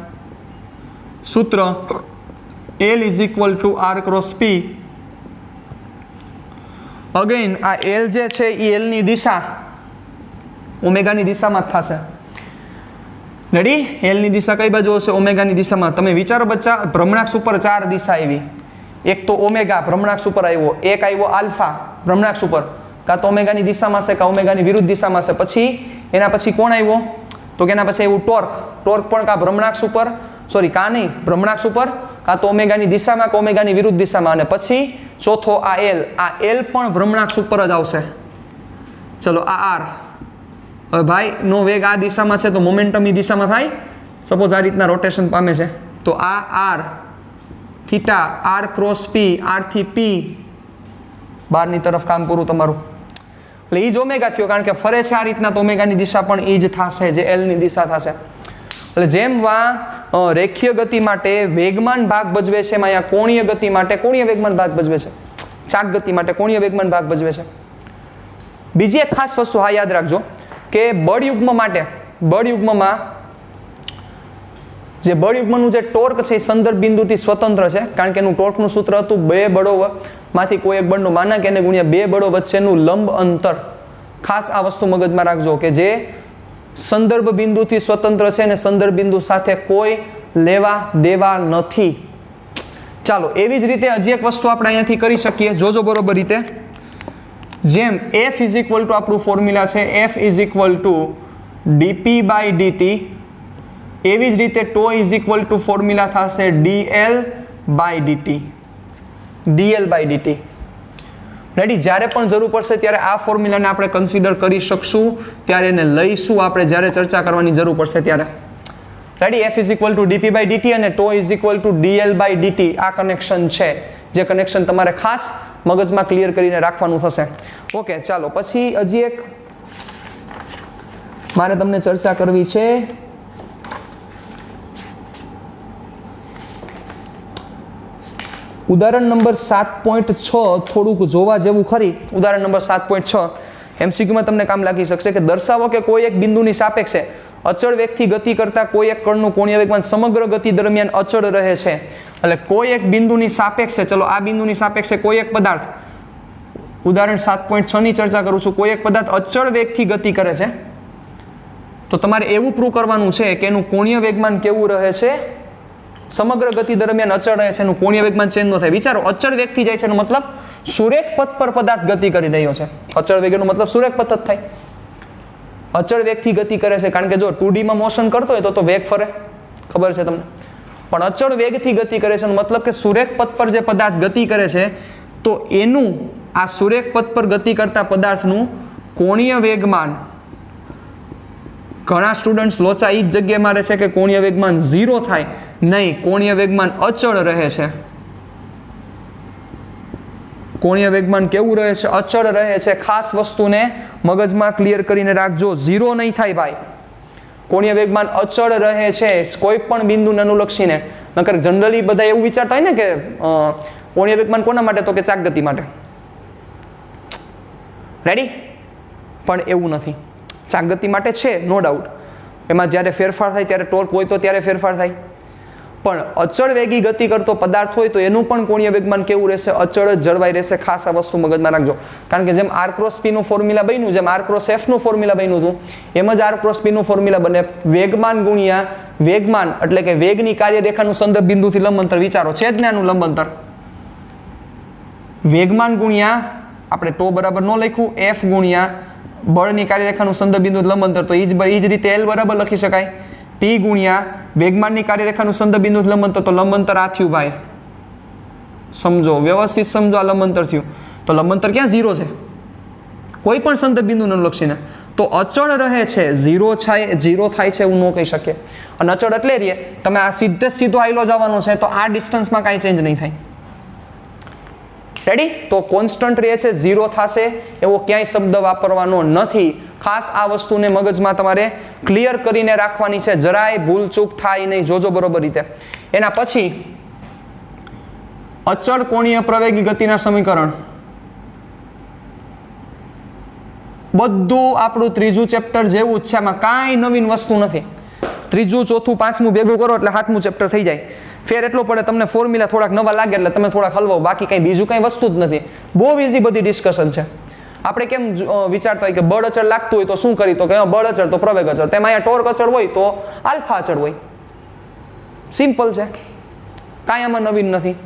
સૂત્ર L = R × P. અગેન આ L જે છે એ L ની દિશા ઓમેગાની દિશામાં જ થશે. રેડી? L ની દિશા કઈ બાજુ હશે? ઓમેગાની દિશામાં. તમે વિચારો બચ્ચા, ભ્રમણાક્ષ ઉપર 4 દિશા આવી. એક તો ઓમેગા ભ્રમણાક્ષ ઉપર આવ્યો, એક આવ્યો આલ્ફા ભ્રમણાક્ષ ઉપર, કાં તો ઓમેગાની દિશામાં છે કાં ઓમેગાની વિરુદ્ધ દિશામાં છે. પછી એના પછી કોણ આવ્યો? તો કે એના પછી આવ્યું ટોર્ક. ટોર્ક પણ કાં ભ્રમણાક્ષ ઉપર, સોરી કાં નહીં, ભ્રમણાક્ષ ઉપર કાં તો ઓમેગાની દિશામાં કે ઓમેગાની વિરુદ્ધ દિશામાં. અને પછી ચોથો આ L પણ ભ્રમણાક્ષ ઉપર જ આવશે. ચલો, આ R. હવે ભાઈ નો વેગ આ દિશામાં છે તો મોમેન્ટમ એ દિશામાં થાય. સપોઝ આ રીતના રોટેશન પામે છે તો આ R theta R × P, R થી P બહારની તરફ કામ પૂરું તમારું. એટલે એ જ ઓમેગા થયો, કારણ કે ફરે છે આ રીતના તો ઓમેગાની દિશા પણ એ જ થશે જે L ની દિશા થશે. એટલે જેમ રેખીય ગતિ માટે વેગમાન ભાગ ભજવે છે, એમાં અહીંયા કોણીય ગતિ માટે કોણીય વેગમાન ભાગ ભજવે છે, ચાક ગતિ માટે કોણીય વેગમાન ભાગ ભજવે છે. બીજી એક ખાસ વસ્તુ હા યાદ રાખજો કે બળયુગ્મ માટે, બળયુગ્મમાં જે બળયુગ્મનું જે ટોર્ક છે એ સંદર્ભ બિંદુથી સ્વતંત્ર છે, કારણ કે એનું ટોર્કનું સૂત્ર હતું 2 બળોમાંથી કોઈ એક બળનું માનાંક એને ગુણ્યા 2 બળો વચ્ચેનું લંબ અંતર. ખાસ આ વસ્તુ મગજમાં રાખજો કે જે સંદર્ભ બિંદુથી સ્વતંત્ર છે અને સંદર્ભ બિંદુ સાથે કોઈ લેવા દેવા નથી. ચાલો, એવી જ રીતે હજી એક વસ્તુ આપણે અહીંયાથી કરી શકીએ, જોજો બરોબર રીતે. જેમ F = આપણું ફોર્મ્યુલા છે F = dp/dt, એવી જ રીતે τ = ફોર્મ્યુલા થશે dl/dt. રેડી? જ્યારે પણ જરૂર પડશે ત્યારે આ ફોર્મ્યુલાને આપણે કન્સિડર કરી શકશું, ત્યારે એને લઈશું આપણે જ્યારે ચર્ચા કરવાની જરૂર પડશે ત્યારે. રેડી? F = dp/dt અને τ = dl/dt આ કનેક્શન છે, જે કનેક્શન તમારે ખાસ મગજમાં ક્લિયર કરીને રાખવાનું થશે. ઓકે, ચાલો, પછી હજી એક મારે તમને ચર્ચા કરવી છે. ઉદાહરણ નંબર 7.6 થોડુંક જોવા જેવું ખરી. ઉદાહરણ નંબર 7.6 MCQમાં તમને કામ લાગી શકશે કે દર્શાવો કે કોઈ એક બિંદુની સાપેક્ષે અચળ વેગથી ગતિ કરતા કોઈ એક કણનું કોણીય વેગમાન સમગ્ર ગતિ દરમિયાન અચળ રહે છે. એટલે કોઈ એક બિંદુની સાપેક્ષે, ચલો આ બિંદુની સાપેક્ષે કોઈ એક પદાર્થ, ઉદાહરણ 7.6 ની ચર્ચા કરું છું, કોઈ એક પદાર્થ અચળ વેગથી ગતિ કરે છે તો તમારે એવું પ્રૂવ કરવાનું છે કે એનું કોણીય વેગમાન કેવું રહે છે, સમગ્ર ગતિ દરમિયાન અચળ રહે છે, એનું કોણીય વેગમાન ચેન્જ ન થાય. વિચારો, અચળ વેગથી જાય છે એનો મતલબ સુરેખ પથ પર પદાર્થ ગતિ કરી રહ્યો છે. અચળ વેગનો મતલબ સુરેખ પથ જ થાય. અચળ વેગથી ગતિ કરે છે, કારણ કે જો 2D માં મોશન કરતો હોય તો વેગ ફરે, ખબર છે તમને. પણ અચળ વેગથી ગતિ કરે છે એનો મતલબ કે સુરેખ પથ પર જે પદાર્થ ગતિ કરે છે તો એનું આ સુરેખ પથ પર ગતિ કરતા પદાર્થનું કોણીય વેગમાન, ઘણા સ્ટુડન્ટ્સ લોચા એ જ જગ્યાએ મારે છે કે કોણીય વેગમાન 0 થાય. નહીં, કોણીય વેગમાન અચળ રહે છે. કોણીય વેગમાન કેવું રહે છે? અચળ રહે છે. ખાસ વસ્તુને મગજમાં ક્લિયર કરીને રાખજો, 0 નહીં થાય ભાઈ. કોણીય વેગમાન અચળ રહે છે કોઈ પણ બિંદુને અનુલક્ષીને. નકર જનરલી બધા એવું વિચારતા હોય ને કે કોણીય વેગમાન કોના માટે? તો કે ચાક ગતિ માટે. રેડી? પણ એવું નથી. ચાક ગતિ માટે છે, નો ડાઉટ. એમાં જ્યારે ફેરફાર થાય ત્યારે ટોર્ક હોય તો ત્યારે ફેરફાર થાય. પણ અચળ વેગી ગતિ કરતો પદાર્થ હોય તો એનું પણ કોણીય વેગમાન કેવું રહેશે? અચળ જ જળવાઈ રહેશે. ખાસ આ વસ્તુ મગજમાં રાખજો, કારણ કે જેમ આર ક્રોસ પી નું ફોર્મ્યુલા બન્યું, જેમ આર ક્રોસ એફ નું ફોર્મ્યુલા બન્યું હતું, એમ જ આર ક્રોસ પી નું ફોર્મ્યુલા બને વેગમાન ગુણ્યા વેગમાન, એટલે કે વેગની કાર્યરેખાનું સંદર્ભ બિંદુથી લંબ અંતર. વિચારો, છે જ ને આનું લંબ અંતર. વેગમાન ગુણ્યા આપણે ટો બરાબર ન લખ્યું, એફ ગુણ્યા બળની કાર્યરેખાનું સંદર્ભ બિંદુ લંબ અંતર, તો એ જ રીતે એલ બરાબર લખી શકાય. ટી ગુણ્યા વેગમાનની કાર્યરેખાનું સંદર્ભ બિંદુ લંબ અંતર, તો લંબ અંતર આ થયું ભાઈ. સમજો, વ્યવસ્થિત સમજો, આ લંબ અંતર થયું. તો લંબ અંતર ક્યાં? 0 છે, કોઈ પણ સંદર્ભ બિંદુને અનુલક્ષીને. તો અચળ રહે છે, 0 થાય છે એવું ન કહી શકીએ. અને અચળ એટલે રહીએ તમે આ સીધો હાઈલો જવાનો છે, તો આ ડિસ્ટન્સમાં કાંઈ ચેન્જ નહીં થાય. રેડી? તો કોન્સ્ટન્ટ રહે છે, 0 થશે એવો ક્યાંય શબ્દ વાપરવાનો નથી. ખાસ આ વસ્તુને મગજમાં તમારે ક્લિયર કરીને રાખવાની છે, જરાય ભૂલચૂક થાય નહીં. જોજો બરોબર રીતે. એના પછી અચળ કોણીય પ્રવેગી ગતિના સમીકરણ, બધું આપણું ત્રીજું ચેપ્ટર જેવું જ છે, આમાં કાંઈ નવીન વસ્તુ નથી. ત્રીજું, ચોથું, પાંચમું ભેગું કરો એટલે 7મું ચેપ્ટર થઈ જાય. ફેર એટલો પડે તમને, ફોર્મ્યુલા થોડાક નવા લાગે એટલે તમે થોડાક હલવો, બાકી કંઈ બીજું કંઈ વસ્તુ જ નથી. બહુ ઇઝી બધી ડિસ્કશન છે. આપણે કેમ વિચારતા હોય કે બળ અચળ લાગતું હોય તો શું કરી, તો કે બળ અચળ તો પ્રવેગ અચળ, તેમાં અહીંયા ટોર્ક અચળ હોય તો આલ્ફા અચળ હોય. સિમ્પલ છે, કાંઈ આમાં નવીન નથી.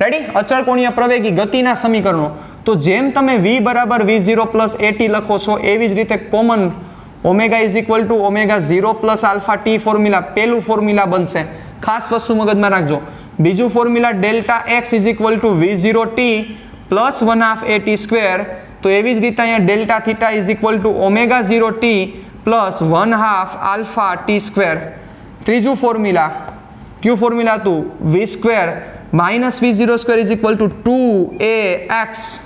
રેડી? અચળ કોણીય પ્રવેગી ગતિના સમીકરણો, તો જેમ તમે v બરાબર v0 પ્લસ at લખો છો, એવી જ રીતે common omega is equal two omega 0 plus alpha T formula પહેલું ફોર્મ્યુલા બનશે. ખાસ વસ્તુ મગજમાં રાખજો. બીજું formula delta x is equal two v0 T plus 1/2 at square, તો એવી જ રીતે અહીંયા delta theta is equal two omega 0 T plus 1/2 alpha T square. ત્રીજું ફોર્મ્યુલા, કયું ફોર્મ્યુલા હતું? v square minus v0 square is equal two 2ax.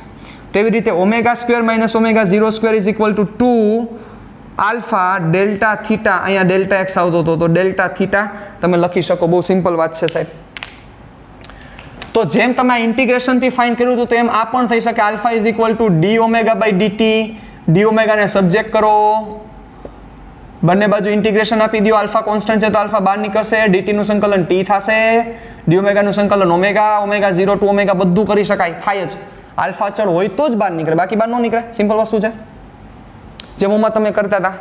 તેવી રીતે omega square minus omega 0 square is equal two 2 alpha delta theta. અહીંયા delta x આવતો હતો તો delta theta તમે લખી શકો. બહુ સિમ્પલ વાત છે સાહેબ. તો જેમ તમે આ ઇન્ટિગ્રેશનથી ફાઇન્ડ કર્યું હતું, તો એમ આ પણ થઈ શકે. Alpha is equal to D omega by DT. D ઓમેગાને સબ્જેક્ટ કરો, બંને બાજુ ઇન્ટિગ્રેશન આપી દો. આલ્ફા કોન્સ્ટન્ટ છે તો આલ્ફા બહાર નીકળશે, ડીટીનું સંકલન ટી થશે, ડી ઓમેગાનું સંકલન ઓમેગા, ઓમેગા 0 ટુ ઓમેગા બધું કરી શકાય, થાય જ. આલ્ફા અચળ હોય તો જ બહાર નીકળે, બાકી બહાર ન નીકળે. સિમ્પલ વસ્તુ છે. જેમ ઓમાં તમે કરતા હતા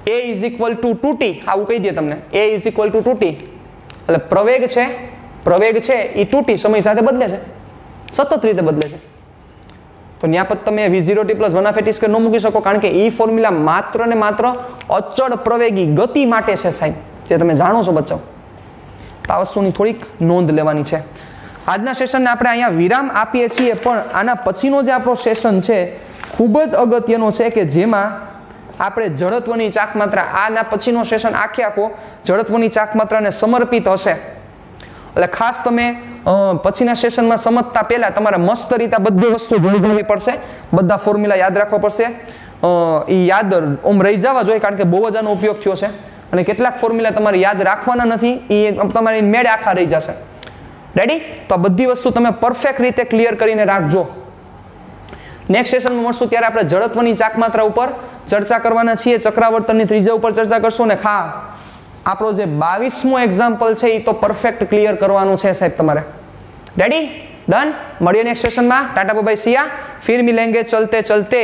a is equal two 2t, આવું કહી દે તમને, a is equal two 2t, એટલે પ્રવેગ છે એ 2t સમય સાથે બદલે છે, સતત રીતે બદલે છે. તો ત્યાં પછી તમે v0t પ્લસ 1/2 at સ્ક્વેર ન મૂકી શકો, કારણ કે એ ફોર્મ્યુલા માત્ર ને માત્ર અચળ પ્રવેગી ગતિ માટે છે સાહેબ, જે તમે જાણો છો બચ્ચો. તો આ વસ્તુની થોડીક નોંધ લેવાની છે. આજના સેશનને આપણે અહીંયા વિરામ આપીએ છીએ, પણ આના પછીનો જે આપણો સેશન છે ખૂબ જ અગત્યનો છે, કે જેમાં આપણે જડત્વની ચાકમાત્રા, આના પછીનો સેશન આખો જડત્વની ચાકમાત્રાને સમર્પિત હશે. એટલે ખાસ તમે પછીના સેશનમાં સમજતા પહેલા તમારે મસ્ત રીતે બધી વસ્તુ જોઈ પડશે, બધા ફોર્મ્યુલા યાદ રાખવા પડશે. એ યાદ ઓમ રહી જવા જોઈએ, કારણ કે બહુ જ આનો ઉપયોગ થયો છે, અને કેટલાક ફોર્મ્યુલા તમારે યાદ રાખવાના નથી, એ તમારી મેળે આખા રહી જશે. રેડી? તો આ બધી વસ્તુ તમે પરફેક્ટ રીતે ક્લિયર કરીને રાખજો. નેક્સ્ટ સેશનમાં મળશું ત્યારે આપણે જડત્વની ચાકમાત્રા ઉપર ચર્ચા કરવાના છીએ, ચક્રાવર્તનની ત્રિજ્યા ઉપર ચર્ચા કરશું, ને આપણો જે 22મો એક્ઝામ્પલ છે એ તો પરફેક્ટ ક્લિયર કરવાનું છે સાહેબ તમારે. રેડી? ડન? મળીએ નેક્સ્ટ સેશનમાં. ટાટા બાય બાય, સિયા. ફિર મિલેંગે ચલતે ચલતે.